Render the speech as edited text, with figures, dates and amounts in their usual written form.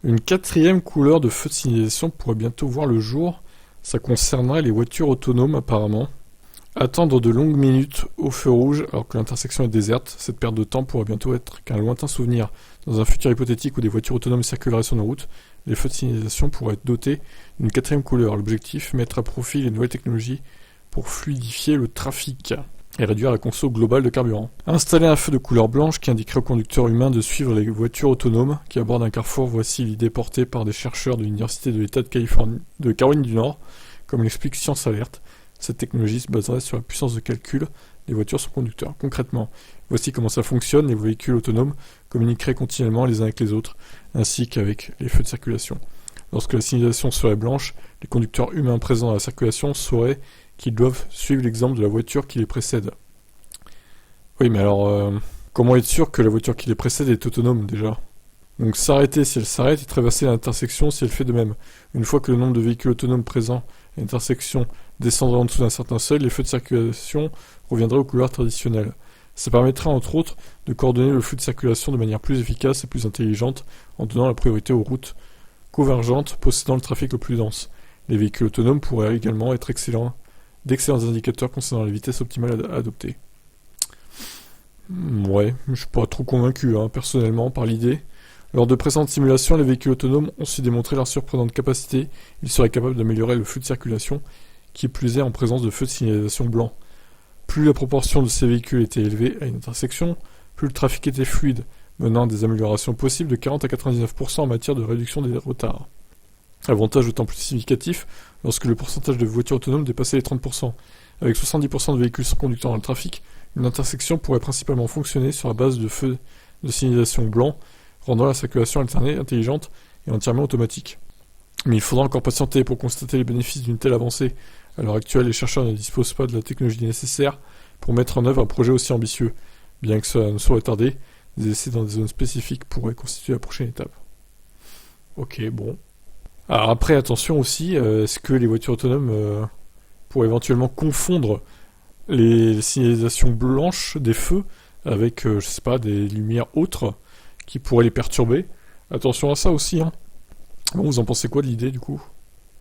Une quatrième couleur de feu de signalisation pourrait bientôt voir le jour. Ça concernerait les voitures autonomes apparemment. Attendre de longues minutes au feu rouge alors que l'intersection est déserte, cette perte de temps pourrait bientôt être qu'un lointain souvenir. Dans un futur hypothétique où des voitures autonomes circuleraient sur nos routes, les feux de signalisation pourraient être dotés d'une quatrième couleur. L'objectif, mettre à profit les nouvelles technologies pour fluidifier le trafic et réduire la conso globale de carburant. Installer un feu de couleur blanche qui indiquerait aux conducteurs humains de suivre les voitures autonomes qui abordent un carrefour, voici l'idée portée par des chercheurs de l'Université de l'État de Caroline du Nord, comme l'explique Science Alert. Cette technologie se baserait sur la puissance de calcul des voitures sans conducteur. Concrètement, voici comment ça fonctionne. Les véhicules autonomes communiqueraient continuellement les uns avec les autres, ainsi qu'avec les feux de circulation. Lorsque la signalisation serait blanche, les conducteurs humains présents dans la circulation sauraient qu'ils doivent suivre l'exemple de la voiture qui les précède. Oui, mais alors, comment être sûr que la voiture qui les précède est autonome, déjà ? Donc s'arrêter si elle s'arrête et traverser l'intersection si elle fait de même. Une fois que le nombre de véhicules autonomes présents à l'intersection descendrait en dessous d'un certain seuil, les feux de circulation reviendraient aux couleurs traditionnelles. Ça permettrait entre autres de coordonner le flux de circulation de manière plus efficace et plus intelligente en donnant la priorité aux routes convergentes possédant le trafic le plus dense. Les véhicules autonomes pourraient également être d'excellents indicateurs concernant les vitesses optimales à adopter. Ouais, je suis pas trop convaincu, personnellement, par l'idée. Lors de précédentes simulations, les véhicules autonomes ont su démontrer leur surprenante capacité. Ils seraient capables d'améliorer le flux de circulation, qui plus est en présence de feux de signalisation blancs. Plus la proportion de ces véhicules était élevée à une intersection, plus le trafic était fluide, menant à des améliorations possibles de 40 à 99% en matière de réduction des retards. Avantage d'autant plus significatif lorsque le pourcentage de voitures autonomes dépassait les 30%. Avec 70% de véhicules sans conducteur dans le trafic, une intersection pourrait principalement fonctionner sur la base de feux de signalisation blancs, rendant la circulation alternée, intelligente et entièrement automatique. Mais il faudra encore patienter pour constater les bénéfices d'une telle avancée. À l'heure actuelle, les chercheurs ne disposent pas de la technologie nécessaire pour mettre en œuvre un projet aussi ambitieux. Bien que cela ne soit tardé, des essais dans des zones spécifiques pourraient constituer la prochaine étape. Ok, bon. Alors après, attention aussi, est-ce que les voitures autonomes pourraient éventuellement confondre les signalisations blanches des feux avec, je sais pas, des lumières autres qui pourraient les perturber? Attention à ça aussi, Bon, vous en pensez quoi de l'idée, du coup ?